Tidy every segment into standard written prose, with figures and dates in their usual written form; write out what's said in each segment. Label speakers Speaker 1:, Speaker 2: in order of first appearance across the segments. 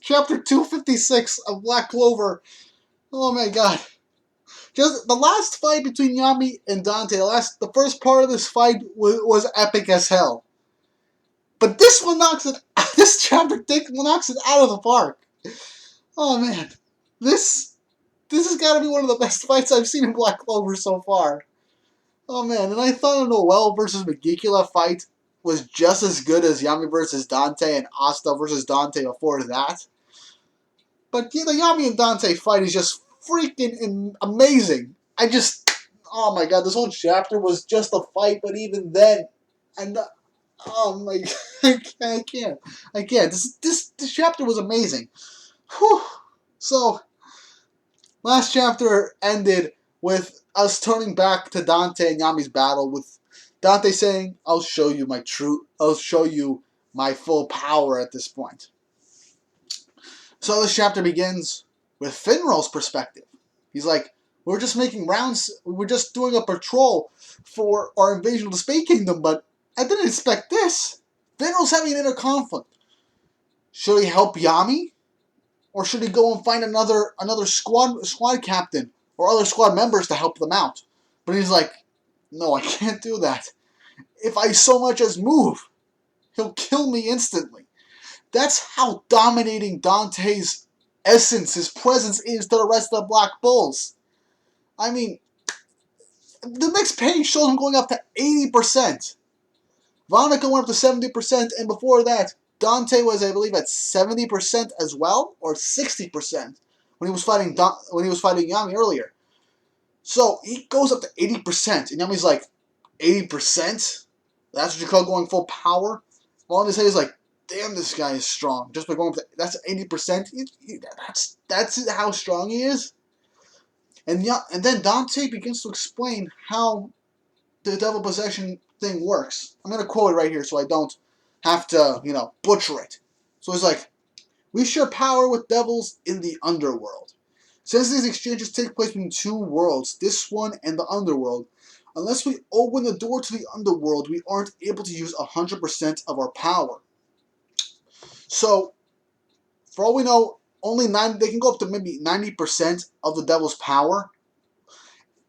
Speaker 1: Chapter 256 of Black Clover. Oh my god. Just the last fight between Yami and Dante, the first part of this fight was epic as hell. But this one knocks it, this chapter knocks it out of the park. Oh man. This has got to be one of the best fights I've seen in Black Clover so far. Oh man, and I thought a Noel versus Megicula fight was just as good as Yami versus Dante and Asta versus Dante before that. But yeah, the Yami and Dante fight is just freaking amazing. Oh my god, this whole chapter was just a fight, but even then, and oh my god, I can't. This chapter was amazing. Whew. So, last chapter ended with us turning back to Dante and Yami's battle, with Dante saying, I'll show you my full power at this point. So this chapter begins with Finral's perspective. He's like, we're just making rounds, we're just doing a patrol for our invasion of the Space Kingdom, but I didn't expect this. Finral's having an inner conflict. Should he help Yami? Or should he go and find another squad captain or other squad members to help them out? But he's like, no, I can't do that. If I so much as move, he'll kill me instantly. That's how dominating Dante's essence, his presence is to the rest of the Black Bulls. I mean, the next page shows him going up to 80%. Vonica went up to 70%, and before that, Dante was, I believe, at 70% as well, or 60% when he was fighting Yami earlier. So he goes up to 80%, and Yami's like, 80%? That's what you call going full power? Well, in his head, he's like, damn, this guy is strong. Just by going up to, that's 80%. That's how strong he is. And then Dante begins to explain how the devil possession thing works. I'm going to quote it right here so I don't have to, butcher it. So it's like, we share power with devils in the underworld. Since these exchanges take place between two worlds, this one and the underworld, unless we open the door to the underworld, we aren't able to use 100% of our power. So, for all we know, they can go up to maybe 90% of the devil's power.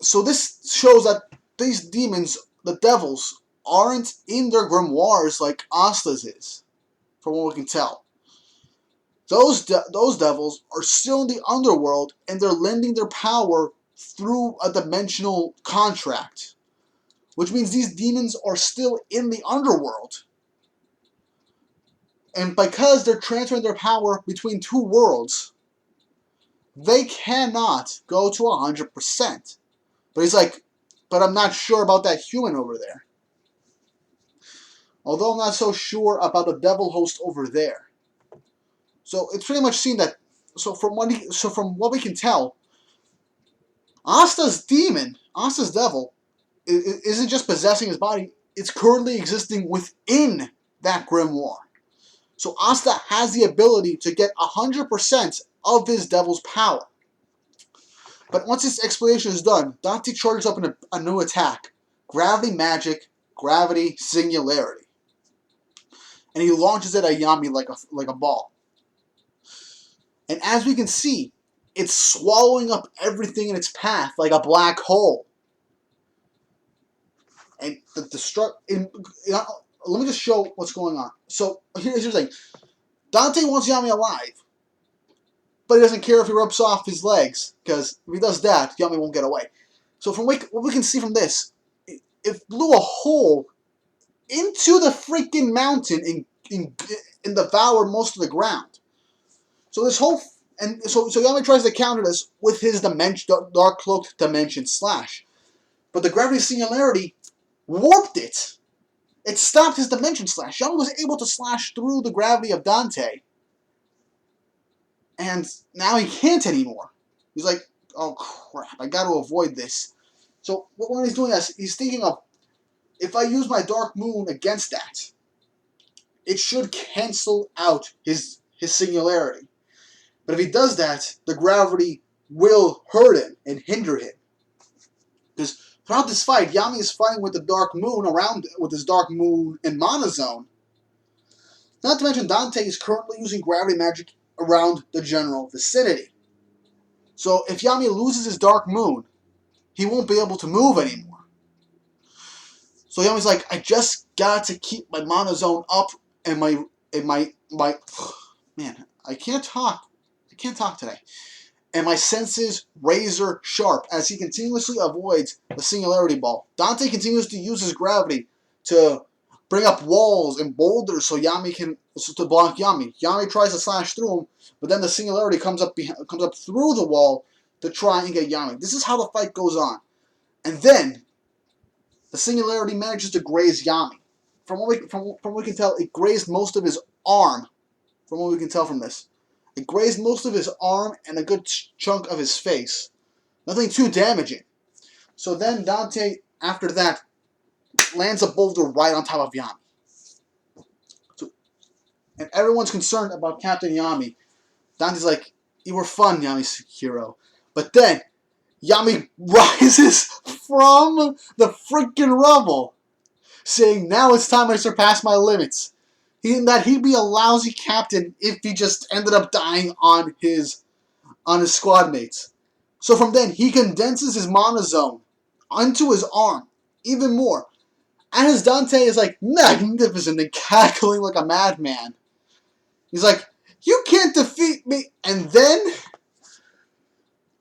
Speaker 1: So this shows that these demons, the devils, aren't in their grimoires like Asta's is, from what we can tell. Those devils are still in the underworld, and they're lending their power through a dimensional contract, which means these demons are still in the underworld. And because they're transferring their power between two worlds, they cannot go to 100%. But he's like, but I'm not sure about that human over there. Although I'm not so sure about the devil host over there. So it's pretty much seen that. So from what we can tell, Asta's devil, isn't just possessing his body. It's currently existing within that grimoire. So Asta has the ability to get 100% of his devil's power. But once this explanation is done, Dante charges up a new attack. Gravity Magic, Gravity Singularity. And he launches it at Yami like a ball. And as we can see, it's swallowing up everything in its path like a black hole. And let me just show what's going on. So here's the thing. Dante wants Yami alive, but he doesn't care if he rips off his legs, because if he does that, Yami won't get away. So from what we can see from this, it blew a hole into the freaking mountain and devoured most of the ground. So so Yami tries to counter this with his dark cloaked dimension slash, but the gravity singularity warped it. It stopped his dimension slash. Yami was able to slash through the gravity of Dante, and now he can't anymore. He's like, oh crap, I got to avoid this. So when he's doing this, he's thinking of, if I use my Dark Moon against that, it should cancel out his singularity. But if he does that, the gravity will hurt him and hinder him. Because throughout this fight, Yami is fighting with the Dark Moon with his Dark Moon and Mana Zone. Not to mention Dante is currently using gravity magic around the general vicinity. So if Yami loses his Dark Moon, he won't be able to move anymore. So Yami's like, I just got to keep my mana zone up and my man, I can't talk. I can't talk today. And my senses razor sharp as he continuously avoids the singularity ball. Dante continues to use his gravity to bring up walls and boulders so to block Yami. Yami tries to slash through him, but then the singularity comes up through the wall to try and get Yami. This is how the fight goes on. And then the singularity manages to graze Yami. From what we can tell, it grazed most of his arm. From what we can tell from this. It grazed most of his arm and a good chunk of his face. Nothing too damaging. So then Dante, after that, lands a boulder right on top of Yami. And everyone's concerned about Captain Yami. Dante's like, you were fun, Yami's hero. But then, Yami rises from the freaking rubble, saying, now it's time I surpass my limits. He'd be a lousy captain if he just ended up dying on his squad mates. So from then, he condenses his mana zone onto his arm even more. And as Dante is like magnificent and cackling like a madman, he's like, you can't defeat me. And then,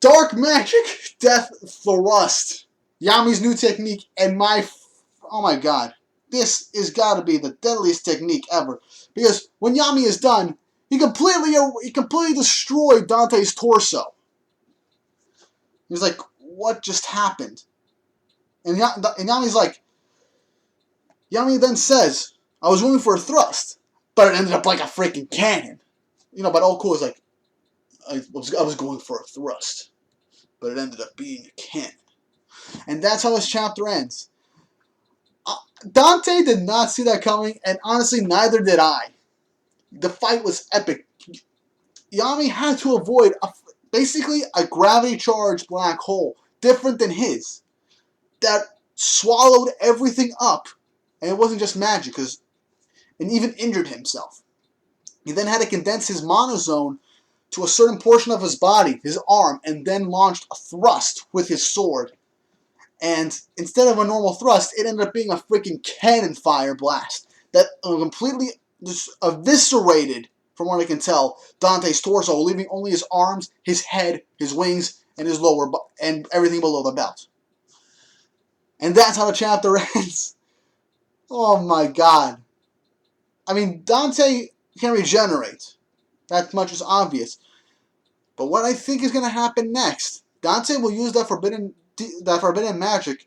Speaker 1: Dark Magic Death Thrust. Yami's new technique and oh my god. This has got to be the deadliest technique ever. Because when Yami is done, he completely destroyed Dante's torso. He's like, what just happened? And Yami's like, Yami then says, I was going for a thrust, but it ended up like a freaking cannon. But all cool is like, I was going for a thrust, but it ended up being a cannon. And that's how this chapter ends. Dante did not see that coming, and honestly, neither did I. The fight was epic. Yami had to avoid basically a gravity-charged black hole, different than his, that swallowed everything up, and it wasn't just magic, and even injured himself. He then had to condense his mana zone to a certain portion of his body, his arm, and then launched a thrust with his sword. And instead of a normal thrust, it ended up being a freaking cannon fire blast that completely just eviscerated, from what I can tell, Dante's torso, leaving only his arms, his head, his wings, and his and everything below the belt. And that's how the chapter ends. Oh my god. I mean, Dante can regenerate. That much is obvious. But what I think is going to happen next, Dante will use that forbidden magic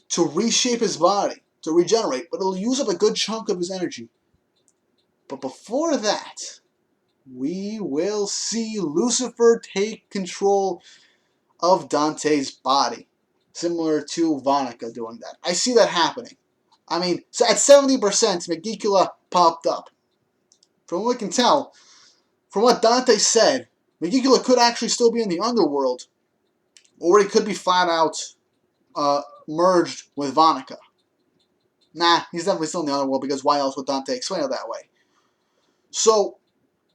Speaker 1: to reshape his body, to regenerate, but it'll use up a good chunk of his energy. But before that, we will see Lucifer take control of Dante's body, similar to Vonica doing that. I see that happening. I mean, so at 70%, Megicula popped up. From what we can tell, from what Dante said, Megicula could actually still be in the underworld, or he could be flat out merged with Vonica. Nah, he's definitely still in the underworld, because why else would Dante explain it that way? So,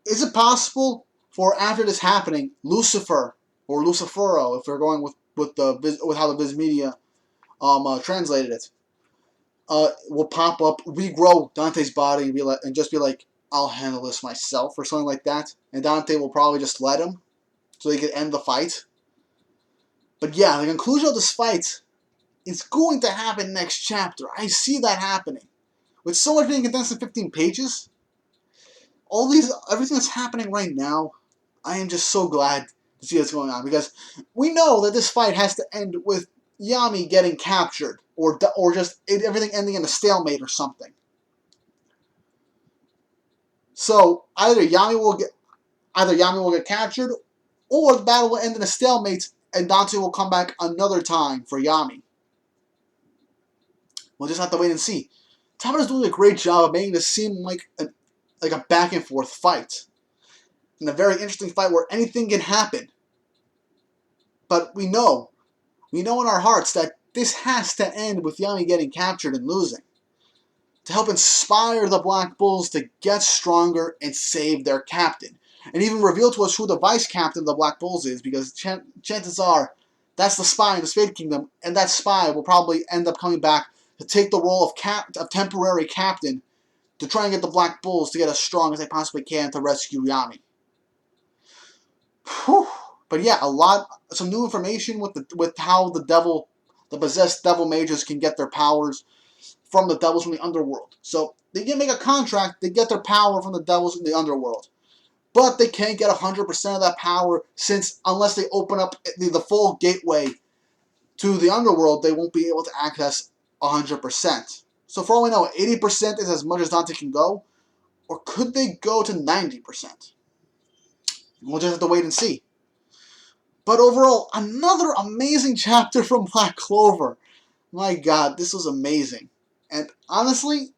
Speaker 1: is it possible for after this happening, Lucifer, or Lucifero, if we're going with how the Viz Media translated it, will pop up, regrow Dante's body, and just be like, I'll handle this myself, or something like that, and Dante will probably just let him, so they can end the fight. But yeah, the conclusion of this fight is going to happen next chapter. I see that happening. With so much being condensed in 15 pages, everything that's happening right now, I am just so glad to see what's going on, because we know that this fight has to end with Yami getting captured, or just everything ending in a stalemate or something. So either Yami will get captured, or the battle will end in a stalemate, and Dante will come back another time for Yami. We'll just have to wait and see. Tabata's doing a great job of making this seem like a back and forth fight, and a very interesting fight where anything can happen. But we know in our hearts that this has to end with Yami getting captured and losing. to help inspire the Black Bulls to get stronger and save their captain. And even reveal to us who the vice captain of the Black Bulls is, because chances are that's the spy in the Spade Kingdom, and that spy will probably end up coming back to take the role of temporary captain to try and get the Black Bulls to get as strong as they possibly can to rescue Yami. Whew. But yeah, some new information with how the possessed devil mages can get their powers from the devils from the underworld. So they can make a contract to get their power from the devils in the underworld. But they can't get 100% of that power, since unless they open up the full gateway to the underworld, they won't be able to access 100%. So for all we know, 80% is as much as Dante can go, or could they go to 90%? We'll just have to wait and see. But overall, another amazing chapter from Black Clover. My god, this was amazing. And honestly,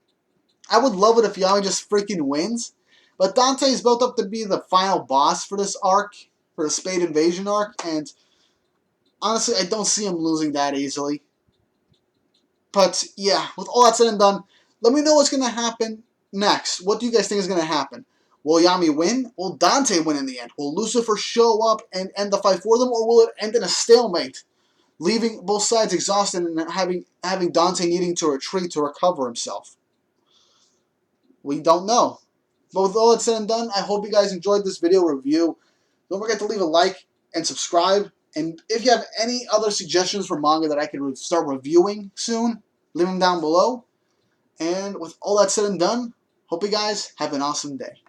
Speaker 1: I would love it if Yami just freaking wins. But Dante is built up to be the final boss for this arc, for the Spade Invasion arc, and honestly, I don't see him losing that easily. But yeah, with all that said and done, let me know what's going to happen next. What do you guys think is going to happen? Will Yami win? Will Dante win in the end? Will Lucifer show up and end the fight for them? Or will it end in a stalemate, leaving both sides exhausted and having Dante needing to retreat to recover himself? We don't know. But with all that said and done, I hope you guys enjoyed this video review. Don't forget to leave a like and subscribe. And if you have any other suggestions for manga that I can start reviewing soon, leave them down below. And with all that said and done, hope you guys have an awesome day.